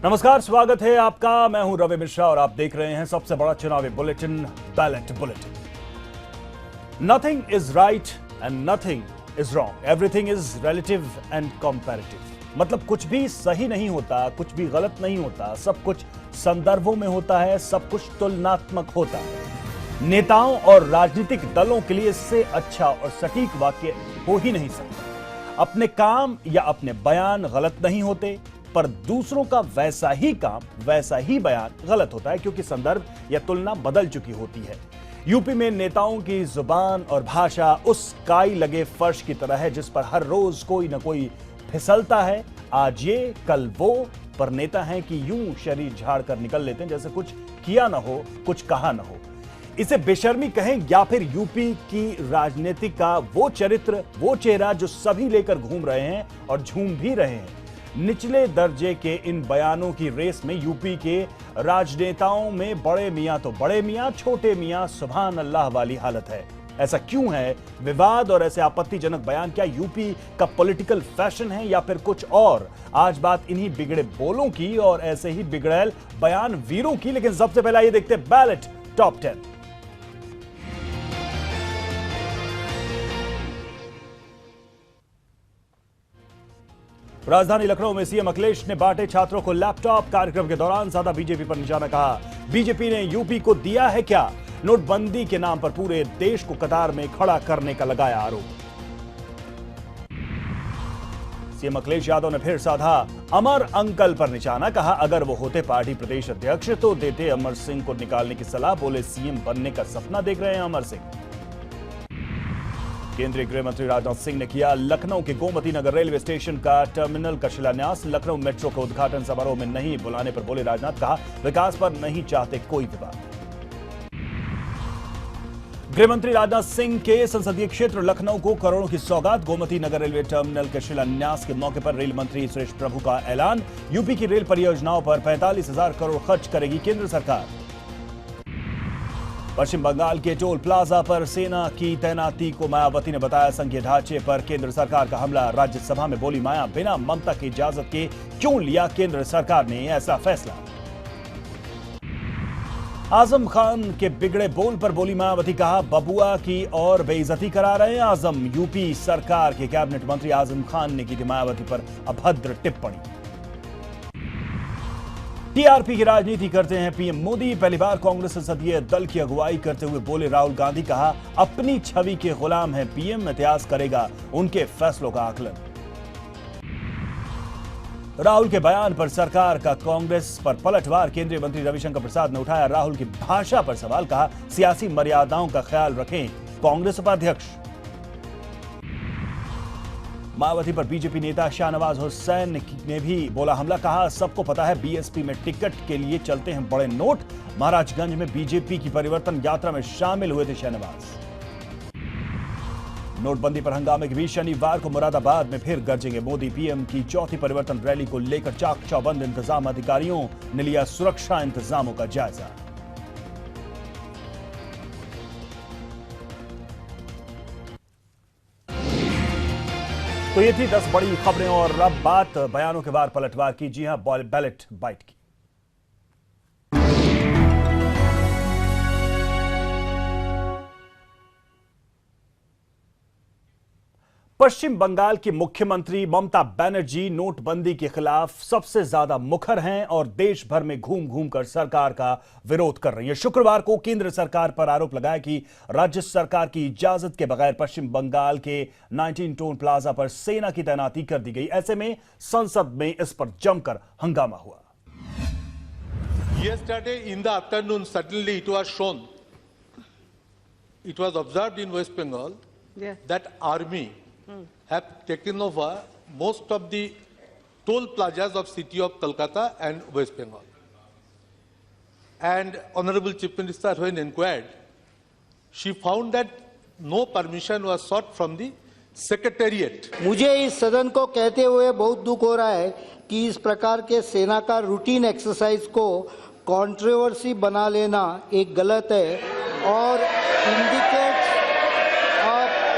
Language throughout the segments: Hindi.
नमस्कार, स्वागत है आपका। मैं हूं रवि मिश्रा और आप देख रहे हैं सबसे बड़ा चुनावी bulletin, ballot bulletin. Nothing is right and nothing is wrong, everything is relative and comparative. मतलब कुछ भी सही नहीं होता, कुछ भी गलत नहीं होता, सब कुछ संदर्भों में होता है, सब कुछ तुलनात्मक होता है। नेताओं और राजनीतिक दलों के लिए इससे अच्छा और सटीक वाक्य हो ही नहीं सकता। अपने काम या अपने बयान गलत नहीं होते, पर दूसरों का वैसा ही काम, वैसा ही बयान गलत होता है, क्योंकि संदर्भ या तुलना बदल चुकी होती है। यूपी में नेताओं की जुबान और भाषा उस काई लगे फर्श की तरह है जिस पर हर रोज कोई ना कोई फिसलता है। आज ये, कल वो, पर नेता हैं कि यूं शरीर झाड़ कर निकल लेते हैं जैसे कुछ किया ना हो, कुछ कहा ना हो। इसे बेशर्मी कहें या फिर यूपी की राजनीति का वो चरित्र, वो चेहरा जो सभी लेकर घूम रहे हैं और झूम भी रहे हैं। निचले दर्जे के इन बयानों की रेस में यूपी के राजनेताओं में बड़े मियां तो बड़े मियां, छोटे मियां सुभान अल्लाह वाली हालत है। ऐसा क्यों है? विवाद और ऐसे आपत्तिजनक बयान क्या यूपी का पॉलिटिकल फैशन है या फिर कुछ और? आज बात इन्हीं बिगड़े बोलों की और ऐसे ही बिगड़ैल बयान वीरों की। लेकिन सबसे पहला ये देखते हैं बैलेट टॉप 10। राजधानी लखनऊ में सीएम अखिलेश ने बांटे छात्रों को लैपटॉप। कार्यक्रम के दौरान साधा बीजेपी पर निशाना, कहा बीजेपी ने यूपी को दिया है क्या? नोटबंदी के नाम पर पूरे देश को कतार में खड़ा करने का लगाया आरोप। सीएम अखिलेश यादव ने फिर साधा अमर अंकल पर निशाना, कहा अगर वो होते पार्टी प्रदेश अध्यक्ष तो देते अमर सिंह को निकालने की सलाह। बोले सीएम बनने का सपना देख रहे हैं अमर सिंह। केंद्रीय गृह मंत्री राजनाथ सिंह ने किया लखनऊ के गोमती नगर रेलवे स्टेशन का टर्मिनल का शिलान्यास। लखनऊ मेट्रो के उद्घाटन समारोह में नहीं बुलाने पर बोले राजनाथ, कहा विकास पर नहीं चाहते कोई विवाद। गृह मंत्री राजनाथ सिंह के संसदीय क्षेत्र लखनऊ को करोड़ों की सौगात। गोमती नगर रेलवे टर्मिनल के शिलान्यास के मौके पर रेल मंत्री सुरेश प्रभु का ऐलान। यूपी की रेल परियोजनाओं पर 45,000 करोड़ खर्च करेगी केंद्र सरकार। पश्चिम बंगाल के टोल प्लाजा पर सेना की तैनाती को मायावती ने बताया संघीय ढांचे पर केंद्र सरकार का हमला। राज्यसभा में बोली माया, बिना ममता की इजाजत के क्यों लिया केंद्र सरकार ने ऐसा फैसला? आजम खान के बिगड़े बोल पर बोली मायावती, कहा बबुआ की और बेइज्जती करा रहे हैं आजम। यूपी सरकार के कैबिनेट मंत्री आजम खान ने की थी मायावती पर अभद्र टिप्पणी। टीआरपी की राजनीति करते हैं पीएम मोदी। पहली बार कांग्रेस संसदीय दल की अगुवाई करते हुए बोले राहुल गांधी, कहा अपनी छवि के गुलाम है पीएम, इतिहास करेगा उनके फैसलों का आकलन। राहुल के बयान पर सरकार का कांग्रेस पर पलटवार। केंद्रीय मंत्री रविशंकर प्रसाद ने उठाया राहुल की भाषा पर सवाल, कहा सियासी मर्यादाओं का ख्याल रखें कांग्रेस उपाध्यक्ष। मायावती पर बीजेपी नेता शाहनवाज हुसैन ने भी बोला हमला, कहा सबको पता है बीएसपी में टिकट के लिए चलते हैं बड़े नोट। महाराजगंज में बीजेपी की परिवर्तन यात्रा में शामिल हुए थे शाहनवाज। नोटबंदी पर हंगामे के बीच शनिवार को मुरादाबाद में फिर गरजेंगे मोदी। पीएम की चौथी परिवर्तन रैली को लेकर चाक चौबंद इंतजाम। अधिकारियों ने लिया सुरक्षा इंतजामों का जायजा। तो ये थी 10 बड़ी खबरें और अब बात बयानों के बाद पलटवार की। जी हां, बैलेट बाइट की। पश्चिम बंगाल की मुख्यमंत्री ममता बनर्जी नोटबंदी के खिलाफ सबसे ज्यादा मुखर हैं और देश भर में घूम घूम कर सरकार का विरोध कर रही है। शुक्रवार को केंद्र सरकार पर आरोप लगाया कि राज्य सरकार की इजाजत के बगैर पश्चिम बंगाल के 19 टोल प्लाजा पर सेना की तैनाती कर दी गई। ऐसे में संसद में इस पर जमकर हंगामा हुआ। Yesterday in the afternoon, suddenly it was shown, it was observed in West Bengal that army have taken over most of the toll plazas of city of Kolkata and West Bengal. And Honorable Chief Minister, when inquired, she found that no permission was sought from the Secretariat. मुझे इस सदन को कहते हुए बहुत दुख हो रहा है कि इस प्रकार के सेना का रूटीन एक्सरसाइज को कंट्रोवर्सी बना लेना एक गलत है और indicates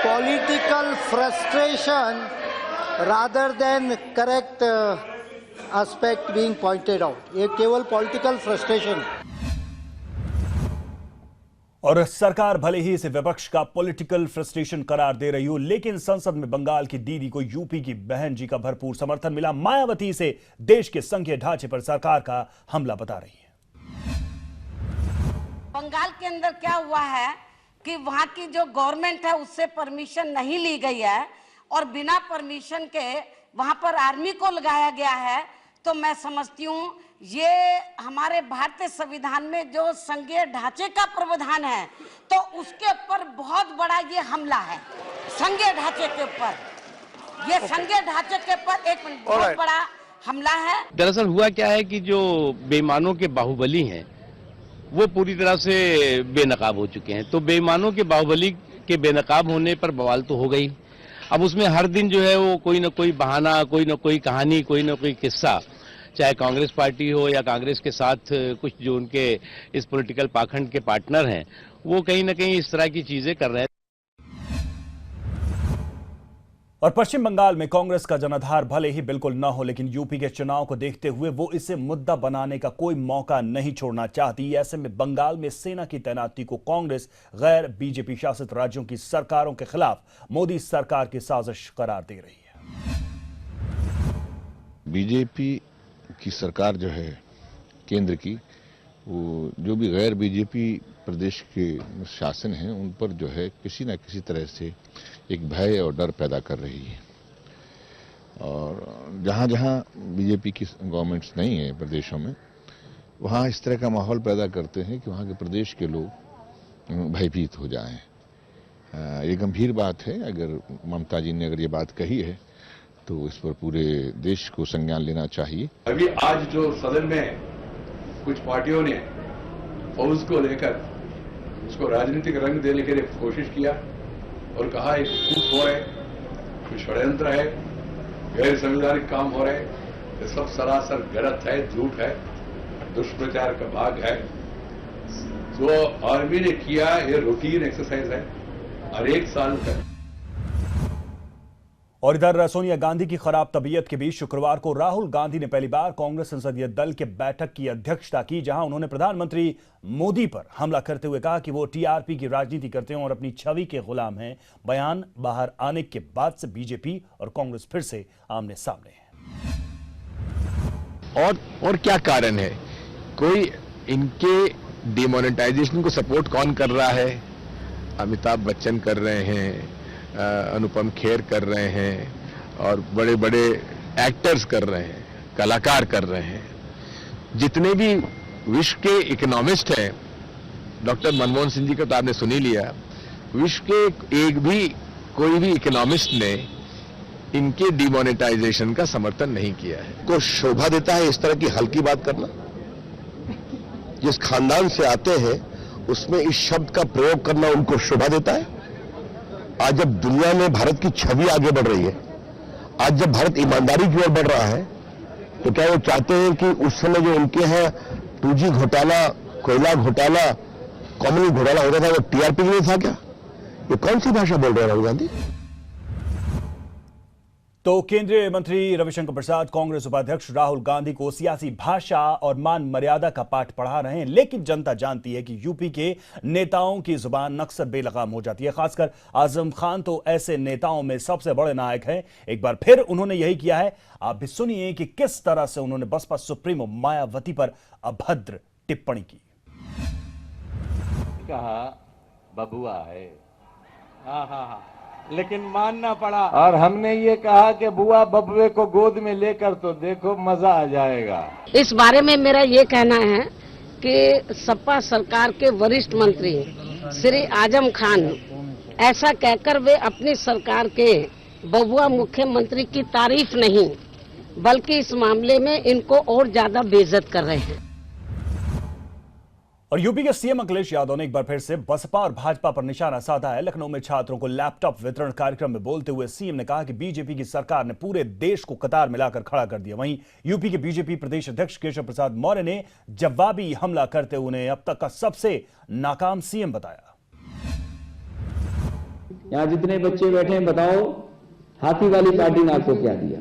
political frustration rather than correct aspect being pointed out. ये केवल पॉलिटिकल फ्रस्ट्रेशन है। और सरकार भले ही इसे विपक्ष का पॉलिटिकल फ्रस्ट्रेशन करार दे रही हो, लेकिन संसद में बंगाल की दीदी को यूपी की बहन जी का भरपूर समर्थन मिला। मायावती इसे देश के संघीय ढांचे पर सरकार का हमला बता रही है। बंगाल के अंदर क्या हुआ है कि वहां की जो गवर्नमेंट है उससे परमिशन नहीं ली गई है और बिना परमिशन के वहां पर आर्मी को लगाया गया है। तो मैं समझती हूँ ये हमारे भारतीय संविधान में जो संघीय ढांचे का प्रावधान है तो उसके ऊपर बहुत बड़ा ये हमला है। संघीय ढांचे के ऊपर, ये संघीय ढांचे के ऊपर एक बहुत बड़ा हमला है। दरअसल हुआ क्या है कि जो बेईमानों के बाहुबली हैं वो पूरी तरह से बेनकाब हो चुके हैं। तो बेईमानों के बाहुबली के बेनकाब होने पर बवाल तो हो गई। अब उसमें हर दिन जो है वो कोई ना कोई बहाना, कोई ना कोई कहानी, कोई ना कोई किस्सा, चाहे कांग्रेस पार्टी हो या कांग्रेस के साथ कुछ जो उनके इस पॉलिटिकल पाखंड के पार्टनर हैं, वो कहीं ना कहीं इस तरह की चीजें कर रहे हैं। और पश्चिम बंगाल में कांग्रेस का जनाधार भले ही बिल्कुल न हो, लेकिन यूपी के चुनाव को देखते हुए वो इसे मुद्दा बनाने का कोई मौका नहीं छोड़ना चाहती। ऐसे में बंगाल में सेना की तैनाती को कांग्रेस गैर बीजेपी शासित राज्यों की सरकारों के खिलाफ मोदी सरकार की साजिश करार दे रही है। बीजेपी की सरकार जो है केंद्र की, वो जो भी गैर बीजेपी प्रदेश के शासन हैं उन पर जो है किसी न किसी तरह से एक भय और डर पैदा कर रही है। और जहां जहां बीजेपी की गवर्नमेंट्स नहीं है प्रदेशों में, वहां इस तरह का माहौल पैदा करते हैं कि वहां के प्रदेश के लोग भयभीत हो जाएं। ये गंभीर बात है। अगर ममता जी ने अगर ये बात कही है तो इस पर पूरे देश को संज्ञान लेना चाहिए। अभी आज जो सदन में कुछ पार्टियों ने फौज को लेकर उसको राजनीतिक रंग देने के लिए कोशिश किया और कहा एक कूट हो रहे, कुछ षड्यंत्र है, गैर संवैधानिक काम हो रहे, ये सब सरासर गलत है, झूठ है, दुष्प्रचार का भाग है। जो आर्मी ने किया ये रूटीन एक्सरसाइज है और 1 साल तक। और इधर सोनिया गांधी की खराब तबीयत के बीच शुक्रवार को राहुल गांधी ने पहली बार कांग्रेस संसदीय दल के बैठक की अध्यक्षता की, जहां उन्होंने प्रधानमंत्री मोदी पर हमला करते हुए कहा कि वो टीआरपी की राजनीति करते हैं और अपनी छवि के गुलाम हैं। बयान बाहर आने के बाद से बीजेपी और कांग्रेस फिर से आमने सामने है। और क्या कारण है? कोई इनके डिमोनेटाइजेशन को सपोर्ट कौन कर रहा है? अमिताभ बच्चन कर रहे हैं, अनुपम खेर कर रहे हैं और बड़े बड़े एक्टर्स कर रहे हैं, कलाकार कर रहे हैं। जितने भी विश्व के इकोनॉमिस्ट हैं, डॉक्टर मनमोहन सिंह जी का तो आपने सुन ही लिया, विश्व के कोई भी इकोनॉमिस्ट ने इनके डिमोनेटाइजेशन का समर्थन नहीं किया है। को शोभा देता है इस तरह की हल्की बात करना। जिस खानदान से आते हैं उसमें इस शब्द का प्रयोग करना उनको शोभा देता है। आज जब दुनिया में भारत की छवि आगे बढ़ रही है, आज जब भारत ईमानदारी की ओर बढ़ रहा है, तो क्या वो चाहते हैं कि उस समय जो उनके यहाँ 2G घोटाला, कोयला घोटाला, कॉमन घोटाला होता था, वो टीआरपी में था क्या? ये कौन सी भाषा बोल रहे हैं राहुल गांधी? तो केंद्रीय मंत्री रविशंकर प्रसाद कांग्रेस उपाध्यक्ष राहुल गांधी को सियासी भाषा और मान मर्यादा का पाठ पढ़ा रहे हैं, लेकिन जनता जानती है कि यूपी के नेताओं की जुबान अक्सर बेलगाम हो जाती है। खासकर आजम खान तो ऐसे नेताओं में सबसे बड़े नायक हैं। एक बार फिर उन्होंने यही किया है। आप भी सुनिए कि किस तरह से उन्होंने बसपा सुप्रीमो मायावती पर अभद्र टिप्पणी की। कहा बबुआ है, हाँ, लेकिन मानना पड़ा। और हमने ये कहा कि बुआ बबुए को गोद में लेकर तो देखो मजा आ जाएगा। इस बारे में मेरा ये कहना है कि सपा सरकार के वरिष्ठ मंत्री श्री आजम खान ऐसा कहकर वे अपनी सरकार के बबुआ मुख्यमंत्री की तारीफ नहीं बल्कि इस मामले में इनको और ज्यादा बेइज्जत कर रहे हैं। और यूपी के सीएम अखिलेश यादव ने एक बार फिर से बसपा और भाजपा पर निशाना साधा है। लखनऊ में छात्रों को लैपटॉप वितरण कार्यक्रम में बोलते हुए सीएम ने कहा कि बीजेपी की सरकार ने पूरे देश को कतार मिलाकर खड़ा कर दिया। वहीं यूपी के बीजेपी प्रदेश अध्यक्ष केशव प्रसाद मौर्य ने जवाबी हमला करते हुए उन्हें अब तक का सबसे नाकाम सीएम बताया। यहाँ जितने बच्चे बैठे हैं बताओ, हाथी वाली पार्टी ने आपको क्या दिया?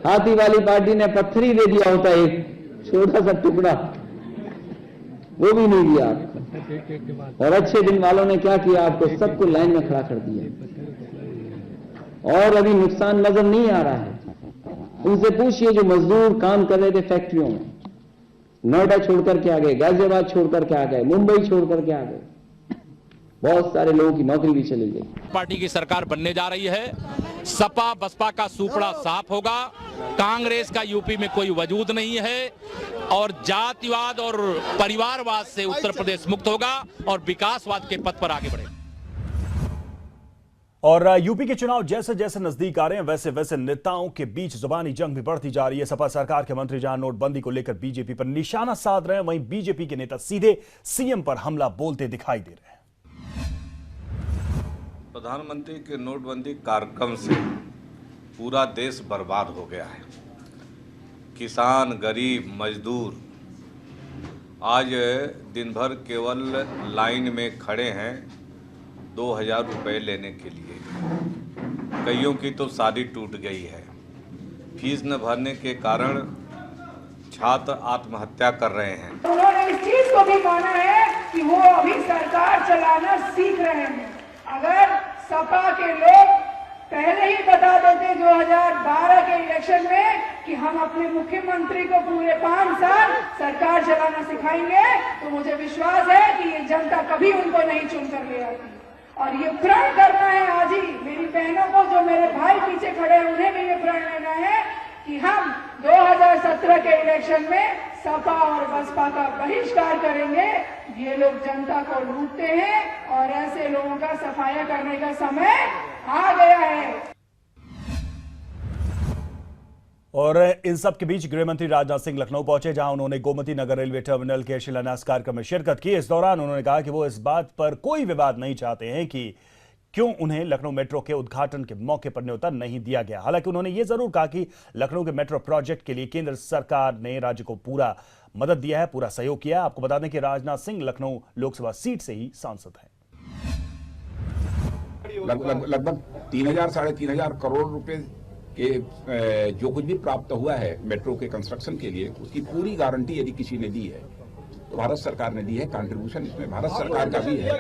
हाथी वाली पार्टी ने पत्थर ही दे दिया होता, एक छोटा सा टुकड़ा, वो भी नहीं दिया आपको। और अच्छे दिन वालों ने क्या किया, आपको सबको लाइन में खड़ा कर दिया। और अभी नुकसान नजर नहीं आ रहा है। उनसे पूछिए जो मजदूर काम कर रहे थे फैक्ट्रियों में, नोएडा छोड़कर के आ गए, गाजियाबाद छोड़कर के आ गए, मुंबई छोड़कर के आ गए, बहुत सारे लोगों की नौकरी भी चली गई। पार्टी की सरकार बनने जा रही है। सपा बसपा का सूपड़ा साफ होगा। कांग्रेस का यूपी में कोई वजूद नहीं है और जातिवाद और परिवारवाद से उत्तर प्रदेश मुक्त होगा और विकासवाद के पथ पर आगे बढ़ेगा। और यूपी के चुनाव जैसे जैसे नजदीक आ रहे हैं वैसे वैसे नेताओं के बीच जुबानी जंग भी बढ़ती जा रही है। सपा सरकार के मंत्री जहां नोटबंदी को लेकर बीजेपी पर निशाना साध रहे हैं, वहीं बीजेपी के नेता सीधे सीएम पर हमला बोलते दिखाई दे रहे हैं। प्रधानमंत्री के नोटबंदी कार्यक्रम से पूरा देश बर्बाद हो गया है। किसान, गरीब, मजदूर आज दिन भर केवल लाइन में खड़े हैं 2000 रुपये लेने के लिए। कईयों की तो शादी टूट गई है। फीस न भरने के कारण छात्र आत्महत्या कर रहे हैं। उन्होंने इस चीज को भी माना है कि वो अभी सरकार चलाना सीख रहे हैं। अगर सपा के लोग पहले ही बता देते 2012 के इलेक्शन में कि हम अपने मुख्यमंत्री को पूरे 5 साल सरकार चलाना सिखाएंगे, तो मुझे विश्वास है कि ये जनता कभी उनको नहीं चुनकर ले आती। और ये प्रण करना है आज ही मेरी बहनों को, जो मेरे भाई पीछे खड़े हैं, उन्हें भी ये प्रण लेना है कि हम 2017 के इलेक्शन में सपा और बसपा का बहिष्कार करेंगे। ये लोग जनता को लूटते हैं और ऐसे लोगों का सफाया करने का समय आ गया है। और इन सब के बीच गृहमंत्री राजनाथ सिंह लखनऊ पहुंचे, जहां उन्होंने गोमती नगर रेलवे टर्मिनल के शिलान्यास कार्यक्रम में शिरकत की। इस दौरान उन्होंने कहा कि वो इस बात पर कोई विवाद नहीं चाहते हैं कि क्यों उन्हें लखनऊ मेट्रो के उद्घाटन के मौके पर न्योता नहीं दिया गया। हालांकि उन्होंने ये जरूर कहा कि लखनऊ के मेट्रो प्रोजेक्ट के लिए केंद्र सरकार ने राज्य को पूरा मदद दिया है, पूरा सहयोग किया है। आपको बता दें कि राजनाथ सिंह लखनऊ लोकसभा सीट से ही सांसद हैं। लगभग 3000 साढ़े 3000 करोड़ रुपए के जो कुछ भी प्राप्त हुआ है मेट्रो के कंस्ट्रक्शन के लिए, उसकी पूरी गारंटी यदि किसी ने दी है तो भारत सरकार ने दी है। कंट्रीब्यूशन इसमें भारत सरकार का भी है।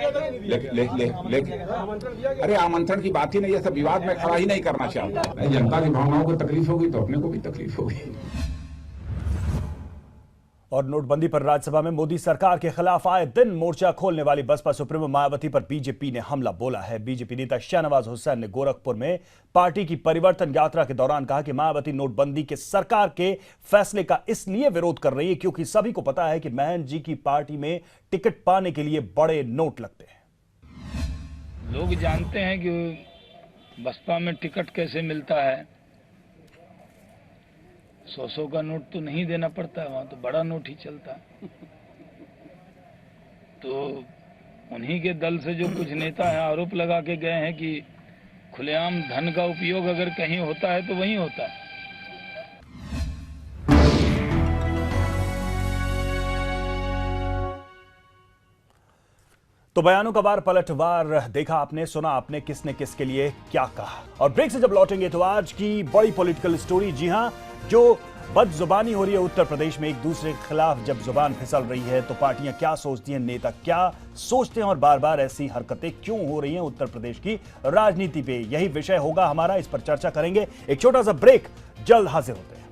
लेकिन अरे आमंत्रण की बात ही नहीं है, सब विवाद में खड़ा ही नहीं करना चाहता। जनता की भावनाओं को तकलीफ होगी तो अपने को भी तकलीफ होगी। और नोटबंदी पर राज्यसभा में मोदी सरकार के खिलाफ आए दिन मोर्चा खोलने वाली बसपा सुप्रीमो मायावती पर बीजेपी ने हमला बोला है। बीजेपी नेता शाहनवाज हुसैन ने गोरखपुर में पार्टी की परिवर्तन यात्रा के दौरान कहा कि मायावती नोटबंदी के सरकार के फैसले का इसलिए विरोध कर रही है क्योंकि सभी को पता है कि महंत जी की पार्टी में टिकट पाने के लिए बड़े नोट लगते हैं। लोग जानते हैं कि बसपा में टिकट कैसे मिलता है। 100 का नोट तो नहीं देना पड़ता है, वहां तो बड़ा नोट ही चलता है। तो उन्हीं के दल से जो कुछ नेता हैं आरोप लगा के गए हैं कि खुलेआम धन का उपयोग अगर कहीं होता है तो वहीं होता है। तो बयानों का बार पलटवार देखा आपने, सुना आपने किसने किसके लिए क्या कहा। और ब्रेक से जब लौटेंगे तो आज की बड़ी पॉलिटिकल स्टोरी, जी हां, जो बदजुबानी हो रही है उत्तर प्रदेश में, एक दूसरे के खिलाफ जब जुबान फिसल रही है तो पार्टियां क्या सोचती हैं, नेता क्या सोचते हैं और बार बार ऐसी हरकतें क्यों हो रही हैं उत्तर प्रदेश की राजनीति पे, यही विषय होगा हमारा। इस पर चर्चा करेंगे। एक छोटा सा ब्रेक, जल्द हाजिर होते हैं।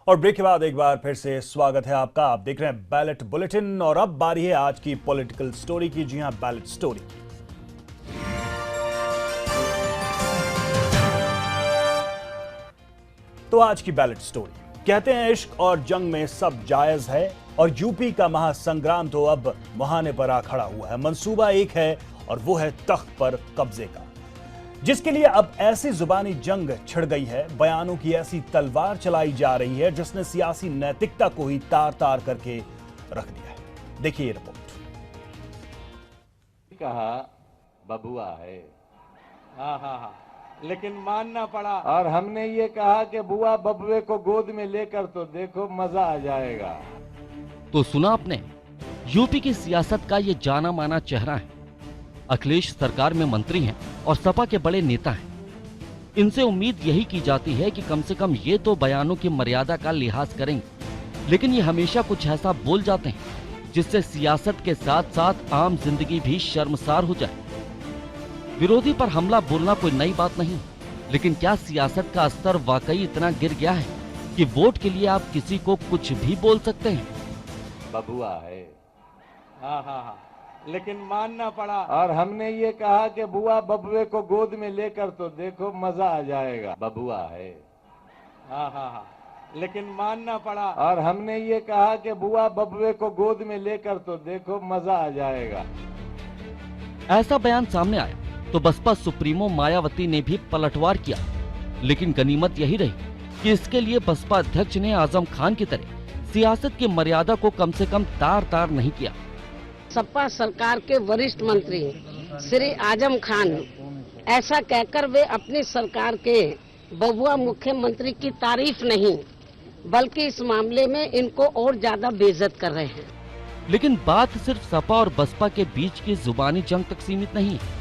और ब्रेक के बाद एक बार फिर से स्वागत है आपका। आप देख रहे हैं बैलेट बुलेटिन और अब बारी है आज की पॉलिटिकल स्टोरी की। जी हां, बैलेट स्टोरी। तो आज की बैलेट स्टोरी, कहते हैं इश्क और जंग में सब जायज है और यूपी का महासंग्राम तो अब मुहाने पर आ खड़ा हुआ है। मंसूबा एक है और वो है तख्त पर कब्जे का, जिसके लिए अब ऐसी जुबानी जंग छिड़ गई है, बयानों की ऐसी तलवार चलाई जा रही है जिसने सियासी नैतिकता को ही तार तार करके रख दिया है। देखिए रिपोर्ट। कहा बबुआ है, हाँ हाँ हाँ, लेकिन मानना पड़ा और हमने ये कहा कि बुआ बबुए को गोद में लेकर तो देखो मजा आ जाएगा। तो सुना आपने, यूपी की सियासत का ये जाना माना चेहरा है। अखिलेश सरकार में मंत्री हैं और सपा के बड़े नेता हैं। इनसे उम्मीद यही की जाती है कि कम से कम ये तो बयानों की मर्यादा का लिहाज करेंगे, लेकिन ये हमेशा कुछ ऐसा बोल जाते हैं जिससे सियासत के साथ साथ आम जिंदगी भी शर्मसार हो जाए। विरोधी पर हमला बोलना कोई नई बात नहीं, लेकिन क्या सियासत का स्तर वाकई इतना गिर गया है कि वोट के लिए आप किसी को कुछ भी बोल सकते हैं? बबुआ है, हाँ, लेकिन मानना पड़ा और हमने ये कहा कि बुआ बबुए को गोद में लेकर तो देखो मजा आ जाएगा। बबुआ है, हाँ, लेकिन मानना पड़ा और हमने ये कहा कि बुआ बबुए को गोद में लेकर तो देखो मजा आ जाएगा। ऐसा बयान सामने आया तो बसपा सुप्रीमो मायावती ने भी पलटवार किया, लेकिन गनीमत यही रही कि इसके लिए बसपा अध्यक्ष ने आजम खान की तरह सियासत की मर्यादा को कम से कम तार नहीं किया। सपा सरकार के वरिष्ठ मंत्री श्री आजम खान ऐसा कहकर वे अपनी सरकार के बबुआ मुख्यमंत्री की तारीफ नहीं बल्कि इस मामले में इनको और ज्यादा बेइज्जत कर रहे हैं। लेकिन बात सिर्फ सपा और बसपा के बीच की जुबानी जंग तक सीमित नहीं है।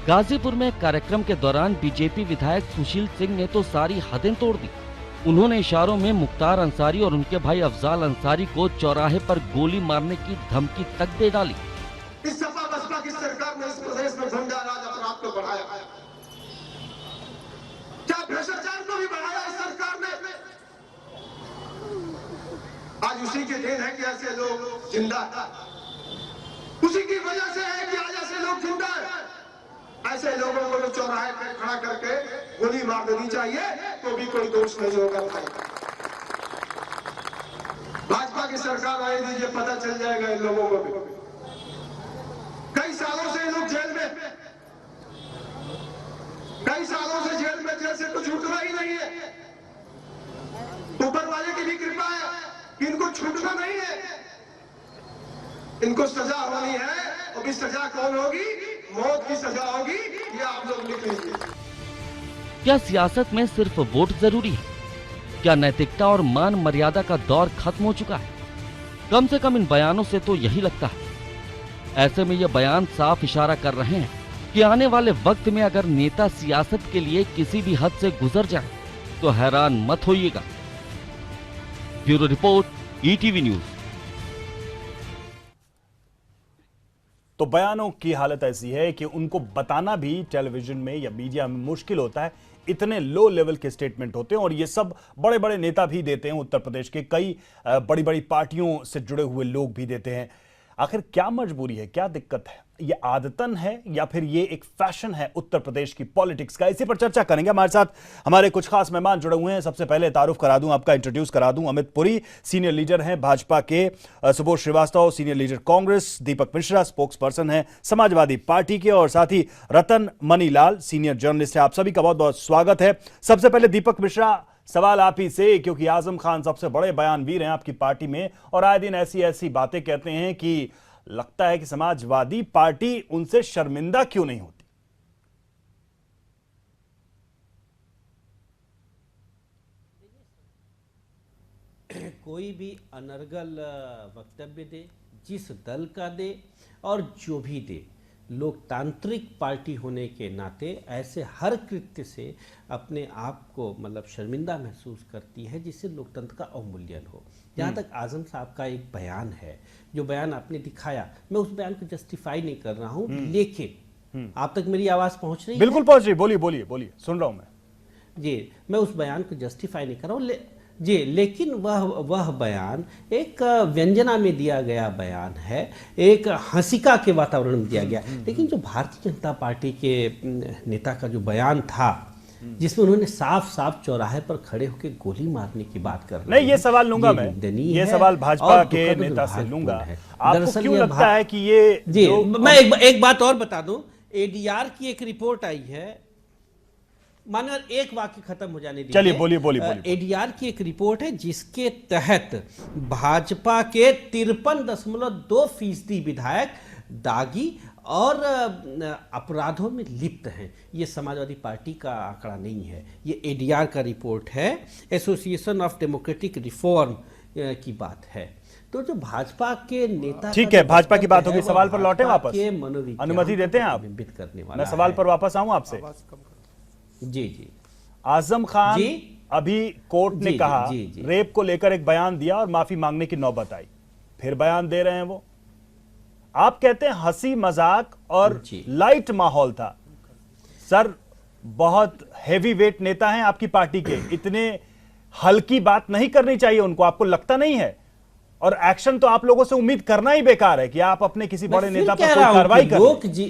गाजीपुर में कार्यक्रम के दौरान बीजेपी विधायक सुशील सिंह ने तो सारी हदें तोड़ दी। उन्होंने इशारों में मुख्तार अंसारी और उनके भाई अफजाल अंसारी को चौराहे पर गोली मारने की धमकी तक दे डाली। इस सपा बसपा की सरकार ने इस प्रदेश में गुंडा राज अपराध को बढ़ाया, क्या भ्रष्टाचार को भी बढ़ाया इस सरकार ने। आज उसी के देन है कि ऐसे लोग जिंदा है, उसी की वजह से है कि आज ऐसे लोग जिंदा है। ऐसे लोगों को तो चौराहे पे खड़ा करके गोली मार देनी चाहिए तो भी कोई दोष नहीं होगा भाई। भाजपा की सरकार आए दीजिए, पता चल जाएगा इन लोगों को भी। कई सालों से लोग जेल में, कई सालों से जेल से कुछ छूटना ही नहीं है। ऊपर वाले की भी कृपा है कि इनको छूटना नहीं है, इनको सजा होनी है। और सजा कौन होगी? मौत की सजा होगी, ये आप लोग लिख लीजिए। क्या सियासत में सिर्फ वोट जरूरी है? क्या नैतिकता और मान मर्यादा का दौर खत्म हो चुका है? कम से कम इन बयानों से तो यही लगता है। ऐसे में ये बयान साफ इशारा कर रहे हैं कि आने वाले वक्त में अगर नेता सियासत के लिए किसी भी हद से गुजर जाए तो हैरान मत होइएगा। Bureau report, ETV news. तो बयानों की हालत ऐसी है कि उनको बताना भी टेलीविजन में या मीडिया में मुश्किल होता है। इतने लो लेवल के स्टेटमेंट होते हैं और ये सब बड़े बड़े नेता भी देते हैं। उत्तर प्रदेश के कई बड़ी बड़ी पार्टियों से जुड़े हुए लोग भी देते हैं। आखिर क्या मजबूरी है, क्या दिक्कत है? ये आदतन है या फिर ये एक फैशन है उत्तर प्रदेश की पॉलिटिक्स का? इसी पर चर्चा करेंगे। हमारे साथ हमारे कुछ खास मेहमान जुड़े हुए हैं। सबसे पहले तारुफ करा दूं, आपका इंट्रोड्यूस करा दूं। अमित पुरी सीनियर लीडर हैं भाजपा के, सुबोध श्रीवास्तव सीनियर लीडर कांग्रेस, दीपक मिश्रा स्पोक्स पर्सन है समाजवादी पार्टी के, और साथ ही रतन मनीलाल सीनियर जर्नलिस्ट है। आप सभी का बहुत बहुत स्वागत है। सबसे पहले दीपक मिश्रा, सवाल आप ही से, क्योंकि आजम खान सबसे बड़े बयानवीर हैं आपकी पार्टी में और आए दिन ऐसी ऐसी बातें कहते हैं कि लगता है कि समाजवादी पार्टी उनसे शर्मिंदा क्यों नहीं होती? कोई भी अनर्गल वक्तव्य दे, जिस दल का दे और जो भी दे, लोकतांत्रिक पार्टी होने के नाते ऐसे हर कृत्य से अपने आप को मतलब शर्मिंदा महसूस करती है, जिससे लोकतंत्र का अवमूल्यन हो। जहाँ तक आजम साहब का एक बयान है, जो बयान आपने दिखाया, मैं उस बयान को जस्टिफाई नहीं कर रहा हूँ, लेकिन आप तक मेरी आवाज पहुँच रही है? बिल्कुल पहुँच रही। बोलिए बोलिए बोलिए, सुन रहा हूँ मैं जी। मैं उस बयान को जस्टिफाई नहीं कर रहा हूँ जी, लेकिन वह बयान एक व्यंजना में दिया गया बयान है, एक हंसिका के वातावरण में दिया गया। लेकिन जो भारतीय जनता पार्टी के नेता का जो बयान था, जिसमें उन्होंने साफ साफ चौराहे पर खड़े होकर गोली मारने की बात कर रहे हैं। नहीं, ये सवाल लूंगा मैं, ये सवाल भाजपा के नेता से लूंगा। आपको क्यों लगता है कि ये जी, मैं एक बात और बता दूं, एडीआर की एक रिपोर्ट आई है, मानो एक वाक्य खत्म हो जाने दीजिए। चलिए बोलिए बोलिए। एडीआर की एक रिपोर्ट है जिसके तहत भाजपा के 53.2% विधायक दागी और अपराधों में लिप्त हैं। ये समाजवादी पार्टी का आंकड़ा नहीं है, ये एडीआर का रिपोर्ट है, एसोसिएशन ऑफ डेमोक्रेटिक रिफॉर्म की बात है। तो जो भाजपा के नेता, ठीक है, भाजपा की बात होगी, सवाल पर लौटे वापस, अनुमति देते हैं आप? करने वाला मैं सवाल पर वापस आऊं आपसे। जी। आजम खान अभी कोर्ट ने कहा, रेप को लेकर एक बयान दिया और माफी मांगने की नौबत आई, फिर बयान दे रहे हैं वो। आप कहते हैं हंसी मजाक और लाइट माहौल था। सर, बहुत हेवी वेट नेता हैं आपकी पार्टी के, इतने हल्की बात नहीं करनी चाहिए उनको, आपको लगता नहीं है? और एक्शन तो आप लोगों से उम्मीद करना ही बेकार है कि आप अपने किसी बड़े नेता पर कोई कार्रवाई करें। लोक जी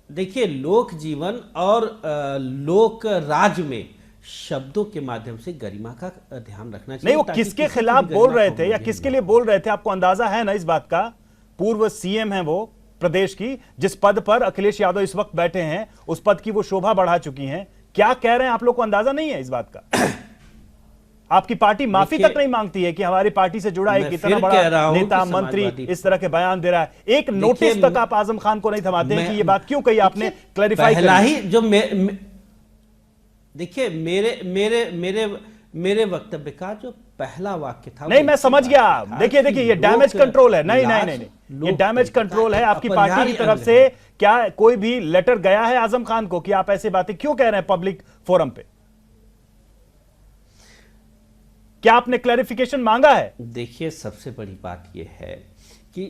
देखिए लोक जीवन और लोक राज में शब्दों के माध्यम से गरिमा का ध्यान रखना चाहिए। नहीं, वो किसके खिलाफ बोल रहे थे या किसके लिए बोल रहे थे, आपको अंदाजा है ना इस बात का? पूर्व सीएम है वो प्रदेश की, जिस पद पर अखिलेश यादव इस वक्त बैठे हैं, उस पद की वो शोभा बढ़ा चुकी हैं। क्या कह रहे हैं आप लोग को अंदाजा नहीं है इस बात का? आपकी पार्टी माफी तक नहीं मांगती है कि हमारी पार्टी से जुड़ा एक इतना बड़ा नेता, मंत्री इस तरह के बयान दे रहा है। एक नोटिस तक आप आजम खान को नहीं थमाते हैं कि ये बात क्यों कही आपने, क्लैरिफाई करिए। देखिए मेरे वक्तव्य का जो पहला वाक्य था, नहीं मैं समझ गया। देखिए ये डैमेज कंट्रोल है। नहीं, ये डैमेज कंट्रोल है आपकी पार्टी की तरफ से। क्या कोई भी लेटर गया है आजम खान को कि आप ऐसी बातें क्यों कह रहे हैं पब्लिक फोरम पे? क्या आपने क्लैरिफिकेशन मांगा है? देखिए, सबसे बड़ी बात यह है कि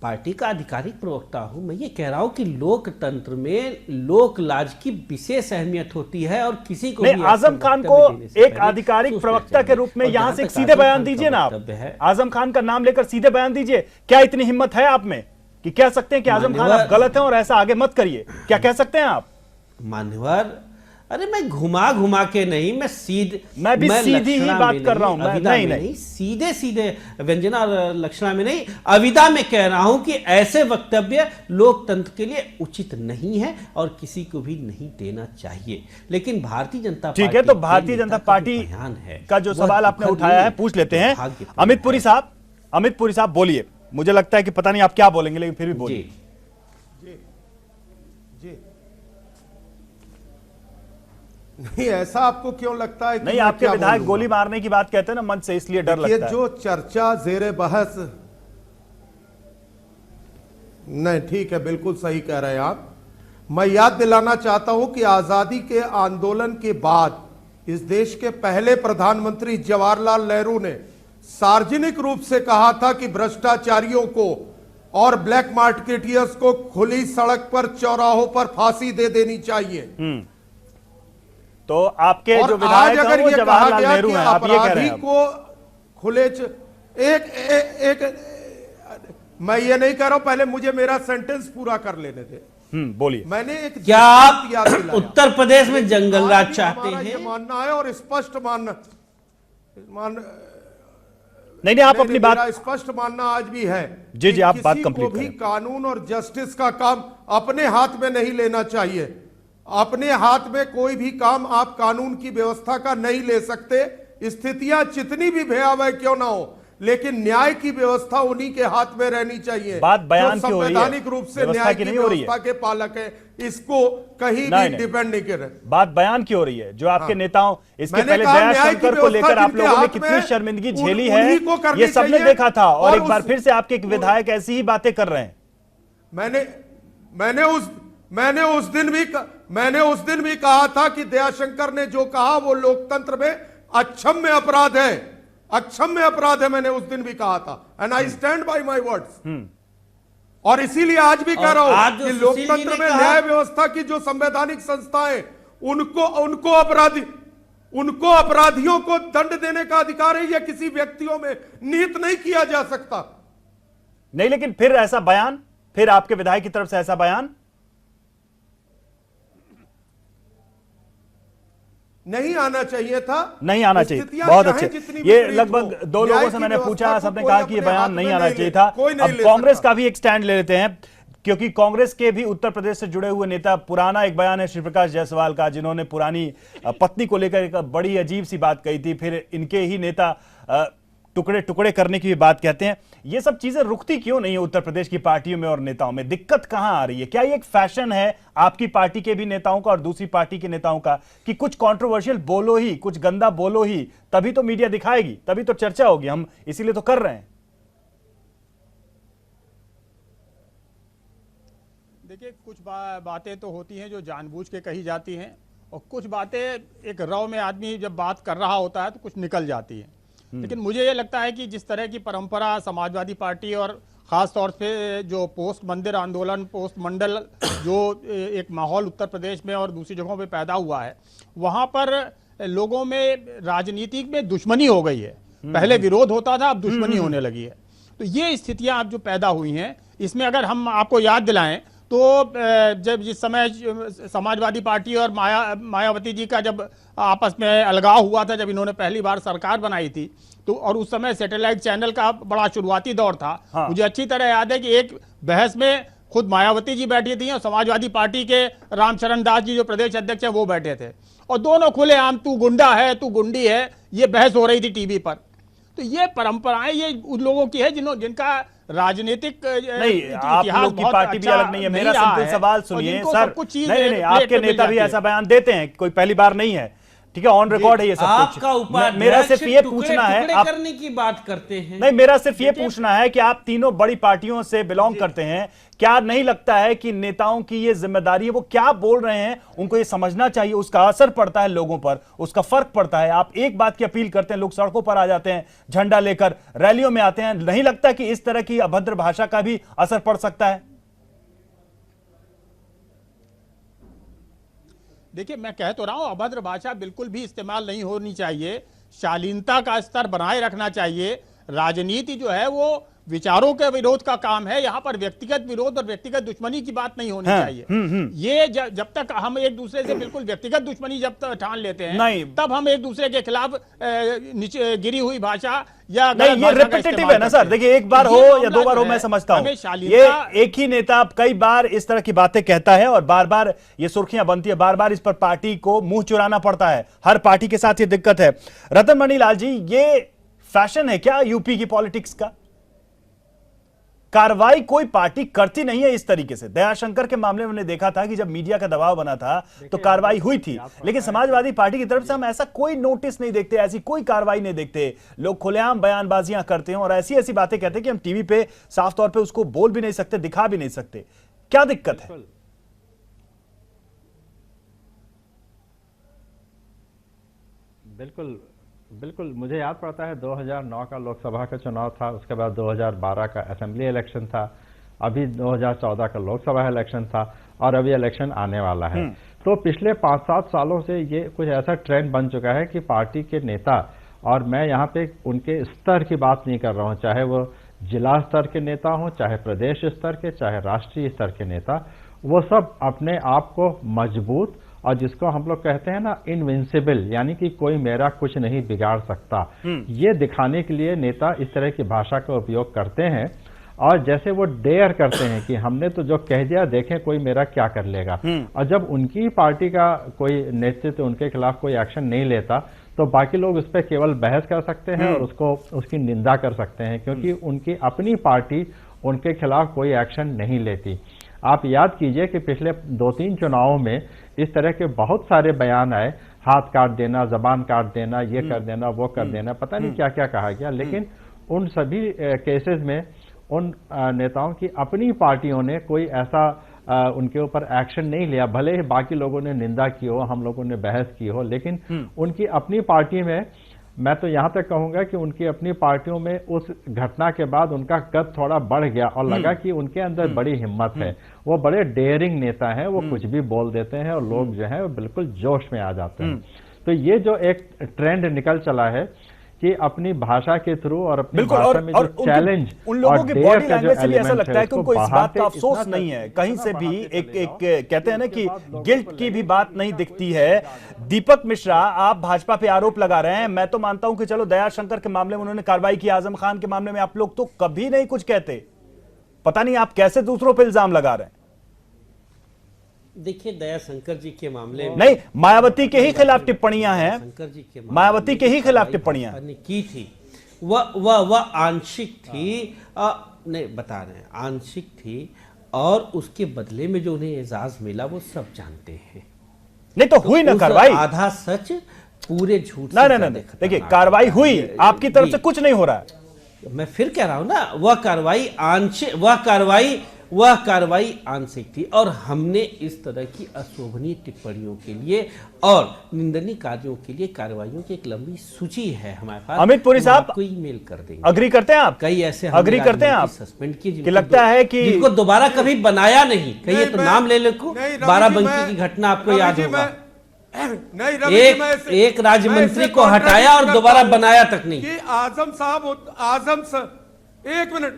पार्टी का आधिकारिक प्रवक्ता हूं मैं, ये कह रहा हूं कि लोकतंत्र में लोक लाज की विशेष अहमियत होती है और किसी को नहीं, आजम खान को एक आधिकारिक प्रवक्ता के रूप में यहां से एक सीधे बयान दीजिए ना आप। आजम खान का नाम लेकर सीधे बयान दीजिए। क्या इतनी हिम्मत है आप में कि कह सकते हैं कि आजम खान आप गलत हैं और ऐसा आगे मत करिए? क्या कह सकते हैं आप? मान्यवर, अरे मैं घुमा के नहीं, मैं सीधी ही बात कर रहा हूं। नहीं, सीधे व्यंजना और लक्षणा में नहीं, अविदा में कह रहा हूं कि ऐसे वक्तव्य लोकतंत्र के लिए उचित नहीं है और किसी को भी नहीं देना चाहिए। लेकिन भारतीय जनता पार्टी, ठीक है, तो भारतीय जनता पार्टी का जो सवाल आपने उठाया है पूछ लेते हैं। अमित पुरी साहब बोलिए। मुझे लगता है कि पता नहीं आप क्या बोलेंगे, लेकिन फिर भी बोलिए। नहीं, ऐसा आपको क्यों लगता है? नहीं, आपके विधायक गोली मारने की बात कहते हैं ना मंच से, इसलिए डर लगता है। जो चर्चा जेरे बहस, नहीं ठीक है, बिल्कुल सही कह रहे हैं आप। मैं याद दिलाना चाहता हूं कि आजादी के आंदोलन के बाद इस देश के पहले प्रधानमंत्री जवाहरलाल नेहरू ने सार्वजनिक रूप से कहा था कि भ्रष्टाचारियों को और ब्लैक मार्केटियर्स को खुली सड़क पर, चौराहों पर फांसी दे देनी चाहिए। तो आपके जो विधायक हैं वो जवाहरलाल नेहरू हैं, आप ये कह रहे हैं? को खुले मैं ये नहीं कह रहा हूं, पहले मुझे मेरा सेंटेंस पूरा कर लेने दे। बोलिए। मैंने एक, क्या आप उत्तर प्रदेश में जंगल राज चाहते हैं? ये मानना है और स्पष्ट नहीं, आप अपनी बात स्पष्ट मानना आज भी है। जी, आप बात कंप्लीट करें। कानून और जस्टिस का काम अपने हाथ में नहीं लेना चाहिए। अपने हाथ में कोई भी काम आप कानून की व्यवस्था का नहीं ले सकते। स्थितियां जितनी भी भयावह क्यों ना हो, लेकिन न्याय की व्यवस्था उन्हीं के हाथ में रहनी चाहिए। बात बयान की हो रही है, संवैधानिक रूप से न्याय की व्यवस्था के पालक है, इसको कहीं भी डिपेंड नहीं कर रहे। बात बयान की हो रही है, जो आपके नेताओं, इसके पहले दयाशंकर को लेकर आप लोगों ने कितनी शर्मिंदगी झेली है, ये सबने देखा था। और एक बार फिर से आपके एक विधायक ऐसी ही बातें कर रहे हैं। मैंने उस दिन भी कहा था कि दयाशंकर ने जो कहा वो लोकतंत्र में अक्षम्य अपराध है, अक्षम्य अपराध है। मैंने उस दिन भी कहा था, and I stand by my words. और इसीलिए आज भी कह रहा हूं कि लोकतंत्र में न्याय व्यवस्था की जो संवैधानिक संस्थाएं, उनको अपराधियों को दंड देने का अधिकार है, या किसी व्यक्तियों में निहित नहीं किया जा सकता। नहीं, लेकिन फिर ऐसा बयान, फिर आपके विधायक की तरफ से ऐसा बयान नहीं आना चाहिए था। नहीं आना चाहिए, बहुत अच्छे। ये लगभग 2 लोगों से मैंने पूछा, सबने कहा कि ये बयान नहीं आना चाहिए था। अब कांग्रेस का भी एक स्टैंड ले लेते हैं, क्योंकि कांग्रेस के भी उत्तर प्रदेश से जुड़े हुए नेता, पुराना एक बयान है श्री प्रकाश जायसवाल का, जिन्होंने पुरानी पत्नी को लेकर एक बड़ी अजीब सी बात कही थी। फिर इनके ही नेता टुकड़े टुकड़े करने की भी बात कहते हैं। ये सब चीजें रुकती क्यों नहीं है उत्तर प्रदेश की पार्टियों में और नेताओं में? दिक्कत कहां आ रही है? क्या ये एक फैशन है आपकी पार्टी के भी नेताओं का और दूसरी पार्टी के नेताओं का कि कुछ कंट्रोवर्शियल बोलो ही, कुछ गंदा बोलो ही, तभी तो मीडिया दिखाएगी, तभी तो चर्चा होगी, हम इसीलिए तो कर रहे हैं? देखिए, कुछ बातें तो होती हैं जो जानबूझ के कही जाती हैं, और कुछ बातें एक रव में आदमी जब बात कर रहा होता है तो कुछ निकल जाती है। लेकिन मुझे ये लगता है कि जिस तरह की परंपरा समाजवादी पार्टी और ख़ास तौर पे जो पोस्ट मंदिर आंदोलन, पोस्ट मंडल जो एक माहौल उत्तर प्रदेश में और दूसरी जगहों पे पैदा हुआ है, वहाँ पर लोगों में राजनीतिक में दुश्मनी हो गई है। पहले विरोध होता था, अब दुश्मनी होने लगी है। तो ये स्थितियाँ अब जो पैदा हुई हैं, इसमें अगर हम आपको याद दिलाएं तो जब जिस समय समाजवादी पार्टी और मायावती जी का जब आपस में अलगाव हुआ था, जब इन्होंने पहली बार सरकार बनाई थी, तो और उस समय सैटेलाइट चैनल का बड़ा शुरुआती दौर था। हाँ। मुझे अच्छी तरह याद है कि एक बहस में खुद मायावती जी बैठी थी और समाजवादी पार्टी के रामचरण दास जी जो प्रदेश अध्यक्ष है वो बैठे थे, और दोनों खुलेआम तू गुंडा है, तू गुंडी है, ये बहस हो रही थी टीवी पर। तो ये परंपराएं ये उन लोगों की है जिनका राजनीतिक नहीं, आप लोग की पार्टी भी अलग नहीं है। मेरा सिंपल सवाल सुनिए सर, नहीं, आपके नेता भी ऐसा बयान देते हैं, कोई पहली बार नहीं है, ठीक है, ऑन रिकॉर्ड है ये सब कुछ। आपका मेरा सिर्फ ये पूछना है, आप करने की बात करते हैं। नहीं, मेरा सिर्फ ये पूछना है कि आप तीनों बड़ी पार्टियों से बिलोंग करते हैं, क्या नहीं लगता है कि नेताओं की ये जिम्मेदारी है, वो क्या बोल रहे हैं उनको ये समझना चाहिए, उसका असर पड़ता है लोगों पर, उसका फर्क पड़ता है। आप एक बात की अपील करते हैं, लोग सड़कों पर आ जाते हैं, झंडा लेकर रैलियों में आते हैं, नहीं लगता कि इस तरह की अभद्र भाषा का भी असर पड़ सकता है? देखिए, मैं कह तो रहा हूं, अभद्र भाषा बिल्कुल भी इस्तेमाल नहीं होनी चाहिए, शालीनता का स्तर बनाए रखना चाहिए। राजनीति जो है वो विचारों के विरोध का काम है, यहाँ पर व्यक्तिगत विरोध और व्यक्तिगत दुश्मनी की बात नहीं होनी चाहिए। ये जब तक हम एक दूसरे से बिल्कुल व्यक्तिगत दुश्मनी जब तक ठान लेते हैं, तब हम एक दूसरे के खिलाफ नीचे गिरी हुई भाषा या नहीं, ये रिपीटेटिव है ना सर। देखिए, एक बार हो या दो बार हो मैं समझता हूँ, ये एक ही नेता कई बार इस तरह की बातें कहता है और बार बार ये सुर्खियां बनती है, बार बार इस पर पार्टी को मुंह चुराना पड़ता है। हर पार्टी के साथ ये दिक्कत है। रतन मणि लाल जी, ये फैशन है क्या यूपी की पॉलिटिक्स का? कार्रवाई कोई पार्टी करती नहीं है इस तरीके से। दयाशंकर के मामले में हमने देखा था कि जब मीडिया का दबाव बना था तो कार्रवाई हुई थी, लेकिन समाजवादी पार्टी की तरफ से हम ऐसा कोई नोटिस नहीं देखते, ऐसी कोई कार्रवाई नहीं देखते। लोग खुलेआम बयानबाजियां करते हैं और ऐसी ऐसी बातें कहते हैं कि हम टीवी पे साफ तौर पे उसको बोल भी नहीं सकते, दिखा भी नहीं सकते। क्या दिक्कत है? बिल्कुल बिल्कुल, मुझे याद पड़ता है 2009 का लोकसभा का चुनाव था, उसके बाद 2012 का असेंबली इलेक्शन था, अभी 2014 का लोकसभा इलेक्शन था और अभी इलेक्शन आने वाला है। तो पिछले 5-7 सालों से ये कुछ ऐसा ट्रेंड बन चुका है कि पार्टी के नेता, और मैं यहाँ पे उनके स्तर की बात नहीं कर रहा हूँ, चाहे वो जिला स्तर के नेता हों, चाहे प्रदेश स्तर के, चाहे राष्ट्रीय स्तर के नेता, वो सब अपने आप को मजबूत और जिसको हम लोग कहते हैं ना इनविंसिबल, यानी कि कोई मेरा कुछ नहीं बिगाड़ सकता, ये दिखाने के लिए नेता इस तरह की भाषा का उपयोग करते हैं। और जैसे वो डेयर करते हैं कि हमने तो जो कह दिया, देखें कोई मेरा क्या कर लेगा। और जब उनकी पार्टी का कोई नेतृत्व उनके खिलाफ कोई एक्शन नहीं लेता तो बाकी लोग उस पर केवल बहस कर सकते हैं और उसकी निंदा कर सकते हैं, क्योंकि उनकी अपनी पार्टी उनके खिलाफ कोई एक्शन नहीं लेती। आप याद कीजिए कि पिछले 2-3 चुनावों में इस तरह के बहुत सारे बयान आए, हाथ काट देना, जबान काट देना, ये कर देना, वो कर देना, पता नहीं क्या क्या कहा गया। लेकिन उन सभी केसेस में उन नेताओं की अपनी पार्टियों ने कोई ऐसा उनके ऊपर एक्शन नहीं लिया, भले ही बाकी लोगों ने निंदा की हो, हम लोगों ने बहस की हो, लेकिन उनकी अपनी पार्टी में, मैं तो यहां तक कहूंगा कि उनकी अपनी पार्टियों में उस घटना के बाद उनका कद थोड़ा बढ़ गया और लगा कि उनके अंदर बड़ी हिम्मत है, वो बड़े डेयरिंग नेता हैं, वो कुछ भी बोल देते हैं और लोग जो है वो बिल्कुल जोश में आ जाते हैं। तो ये जो एक ट्रेंड निकल चला है कि अपनी भाषा के थ्रू और अपनी भाषा में जो चैलेंज, उन लोगों की बॉडी लैंग्वेज से भी ऐसा लगता है कि उनको इस बात का अफसोस नहीं है, कहीं से भी एक कहते हैं ना कि गिल्ट की भी बात नहीं दिखती है। दीपक मिश्रा, आप भाजपा पे आरोप लगा रहे हैं, मैं तो मानता हूं कि चलो दयाशंकर के मामले में उन्होंने कार्रवाई की, आजम खान के मामले में आप लोग तो कभी नहीं कुछ कहते, पता नहीं आप कैसे दूसरों पर इल्जाम लगा रहे हैं। देखिए, दयाशंकर जी के मामले में नहीं, मायावती के ही खिलाफ टिप्पणियां हैं, शंकर जी के मायावती के ही खिलाफ टिप्पणियां की थी, वह आंशिक थी, नहीं बता रहे हैं, आंशिक थी, और उसके बदले में जो उन्हें एजाज मिला वो सब जानते हैं। नहीं तो हुई ना कार्रवाई, आधा सच पूरे झूठ। नहीं, देखिए कार्रवाई हुई, आपकी तरफ से कुछ नहीं हो रहा है। मैं फिर कह रहा हूं ना, वह कार्रवाई आंशिक थी, और हमने इस तरह की अशोभनीय टिप्पणियों के लिए और निंदनीय कार्यों के लिए कार्रवाइयों की एक लंबी सूची है हमारे पास। अमित पुरी साहब आपको ईमेल कर देंगे। अग्री करते हैं आप? कई ऐसे अग्री करते हैं आप? सस्पेंड किए कि लगता है कि जिनको दोबारा कभी बनाया नहीं, कहिए तो नाम ले लो, बाराबंकी की घटना आपको याद होगा। एक राज्य मंत्री को हटाया और दोबारा बनाया तक नहीं। कि आजम साहब एक मिनट,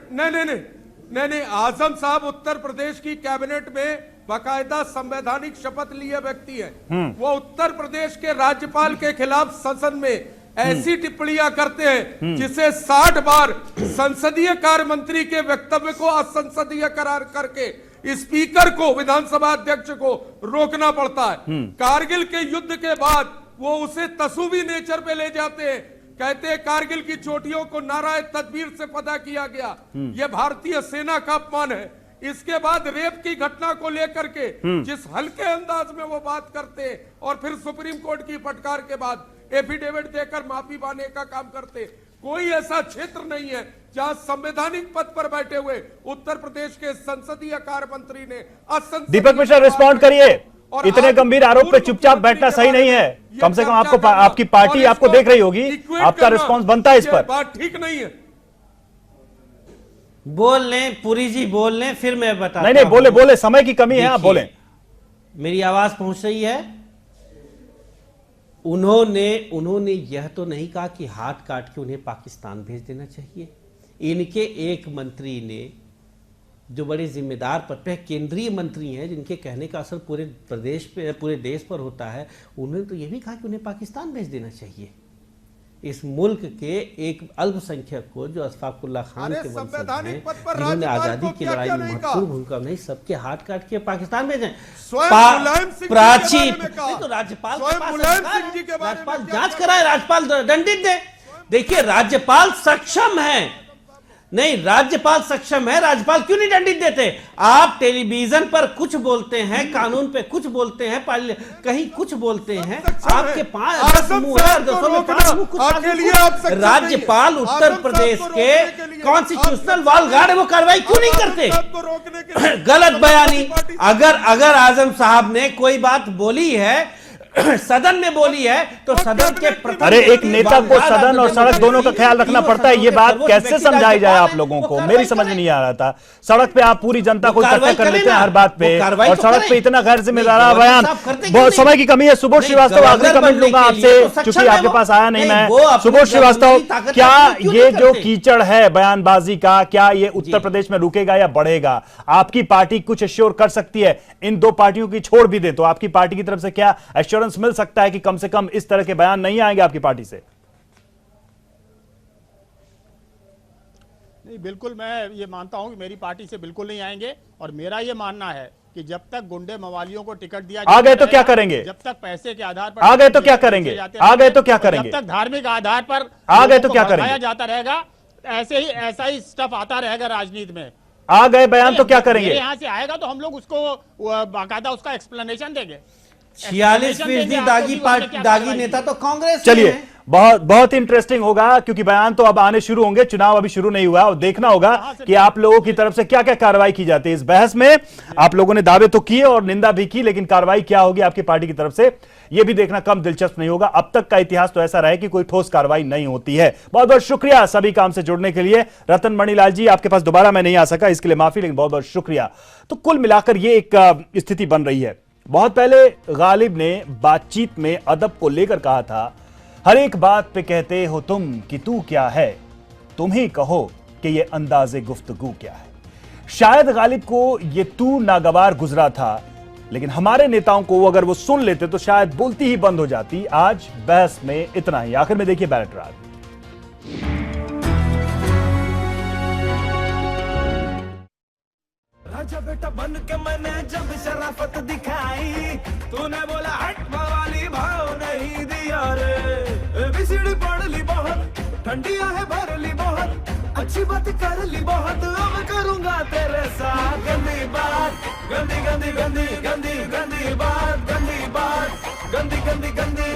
नहीं, आजम साहब उत्तर प्रदेश की कैबिनेट में बाकायदा संवैधानिक शपथ लिए व्यक्ति हैं। वो उत्तर प्रदेश के राज्यपाल के खिलाफ संसद में ऐसी टिप्पणियां करते हैं जिसे 60 बार संसदीय कार्य मंत्री के वक्तव्य को असंसदीय करार करके स्पीकर को, विधानसभा अध्यक्ष को रोकना पड़ता है। कारगिल के युद्ध के बाद वो उसे तसूवी नेचर पे ले जाते हैं, कहते हैं कारगिल की चोटियों को नाराए तदबीर से फतह किया गया, यह भारतीय सेना का अपमान है। इसके बाद रेप की घटना को लेकर के जिस हल्के अंदाज में वो बात करते हैं, और फिर सुप्रीम कोर्ट की फटकार के बाद एफिडेविट देकर माफी पाने का काम करते। कोई ऐसा क्षेत्र नहीं है जहां संवैधानिक पद पर बैठे हुए उत्तर प्रदेश के संसदीय कार्य मंत्री ने दीपक मिश्रा रिस्पॉन्ड करिए। इतने गंभीर आरोप पे चुपचाप बैठना सही नहीं है। कम से कम आपकी पार्टी आपको देख रही होगी, आपका रिस्पांस बनता है इस पर। बात ठीक नहीं है। बोल लें पुरी जी, बोल लें, फिर मैं बता। नहीं, बोले, समय की कमी है, आप बोलें। मेरी आवाज पहुंच रही है। उन्होंने यह तो नहीं कहा कि हाथ काट के उन्हें पाकिस्तान भेज देना चाहिए। इनके एक मंत्री ने, जो बड़े जिम्मेदार पद पे केंद्रीय मंत्री हैं, जिनके कहने का असर पूरे प्रदेश पे, पूरे देश पर होता है, उन्होंने तो यह भी कहा कि उन्हें पाकिस्तान भेज देना चाहिए। इस मुल्क के एक अल्पसंख्यक को, जो अशफाकुल्लाह खान के वंशज हैं, जिन्होंने आजादी की लड़ाई में महत्वपूर्ण भूमिका नहीं, सबके हाथ काट के पाकिस्तान भेजें। प्राची तो राज्यपाल जांच कराए, राज्यपाल दंडित दे। देखिए राज्यपाल सक्षम है, नहीं राज्यपाल सक्षम है, राज्यपाल क्यों नहीं दंडित देते? आप टेलीविजन पर कुछ बोलते हैं, कानून पे कुछ बोलते हैं, कहीं कुछ बोलते हैं, आपके 5 मुंह है, राज्यपाल उत्तर प्रदेश के कॉन्स्टिट्यूशनल वॉल गार्ड है, वो कार्रवाई क्यों नहीं करते? गलत बयानी। अगर आजम साहब ने कोई बात बोली है, सदन में बोली है, तो सदन के अरे एक नेता को सदन और सड़क दोनों का ख्याल रखना पड़ता है। ये बात कैसे समझाई जाए आप लोगों को, मेरी समझ में नहीं आ रहा था। सड़क पे आप पूरी जनता को इकट्ठा कर लेते हैं हर बात पे, और सड़क पे इतना गैर जिम्मेदार बयान। बहुत समय की कमी है। सुबोध श्रीवास्तव, आखिरी कमेंट लूंगा आपसे, क्योंकि आपके पास आया नहीं मैं। सुबोध श्रीवास्तव, क्या ये जो कीचड़ है बयानबाजी का, क्या ये उत्तर प्रदेश में रुकेगा या बढ़ेगा? आपकी पार्टी कुछ एश्योर कर सकती है? इन दो पार्टियों की छोड़ भी दे तो आपकी पार्टी की तरफ से क्या एश्योरेंस मिल सकता है कि कम से कम इस तरह के बयान नहीं आएंगे आपकी पार्टी से? नहीं, बिल्कुल मैं ये मानता हूं कि मेरी पार्टी से बिल्कुल नहीं आएंगे, और मेरा ये मानना है कि जब तक गुंडे मवालियों को टिकट दिया आ गए तो क्या करेंगे? जब तक पैसे के आधार पर आ गए तो क्या करेंगे? आ गए तो क्या करेंगे? जब तक धार्मिक आधार पर आ गए तो क्या करेंगे? जाता रहेगा, ऐसा ही स्टफ आता रहेगा राजनीति में। आ गए बयान तो क्या करेंगे? यहाँ से आएगा तो हम लोग उसको बाकायदा उसका एक्सप्लेनेशन देंगे। 46% दागी नेता तो कांग्रेस। चलिए, बहुत इंटरेस्टिंग होगा, क्योंकि बयान तो अब आने शुरू होंगे, चुनाव अभी शुरू नहीं हुआ, और देखना होगा कि आप लोगों की तरफ से क्या क्या कार्रवाई की जाती है इस बहस में। आप लोगों ने दावे तो किए और निंदा भी की, लेकिन कार्रवाई क्या होगी आपकी पार्टी की तरफ से, यह भी देखना कम दिलचस्प नहीं होगा। अब तक का इतिहास तो ऐसा रहा है कि कोई ठोस कार्रवाई नहीं होती है। बहुत बहुत शुक्रिया सभी काम से जुड़ने के लिए। रतन मणिलाल जी, आपके पास दोबारा मैं नहीं आ सका, इसके लिए माफी, लेकिन बहुत बहुत शुक्रिया। तो कुल मिलाकर यह एक स्थिति बन रही है। बहुत पहले गालिब ने बातचीत में अदब को लेकर कहा था, हर एक बात पे कहते हो तुम कि तू क्या है, तुम ही कहो कि ये अंदाजे गुफ्तगू क्या है। शायद गालिब को ये तू नागवार गुजरा था, लेकिन हमारे नेताओं को अगर वो सुन लेते तो शायद बोलती ही बंद हो जाती। आज बहस में इतना ही। आखिर में देखिए बैलेट राग। राजा बेटा बन के मैंने जब शराफत दिखाई, तूने बोला हट वाली भाव नहीं दिया रे। एबीसीडी पढ़ ली बहुत ठंडिया है भर ली बहुत, अच्छी बात कर ली बहुत, अब करूंगा तेरे साथ गंदी बात, गंदी गंदी गंदी गंदी गंदी बात, गंदी बात, गंदी गंदी गंदी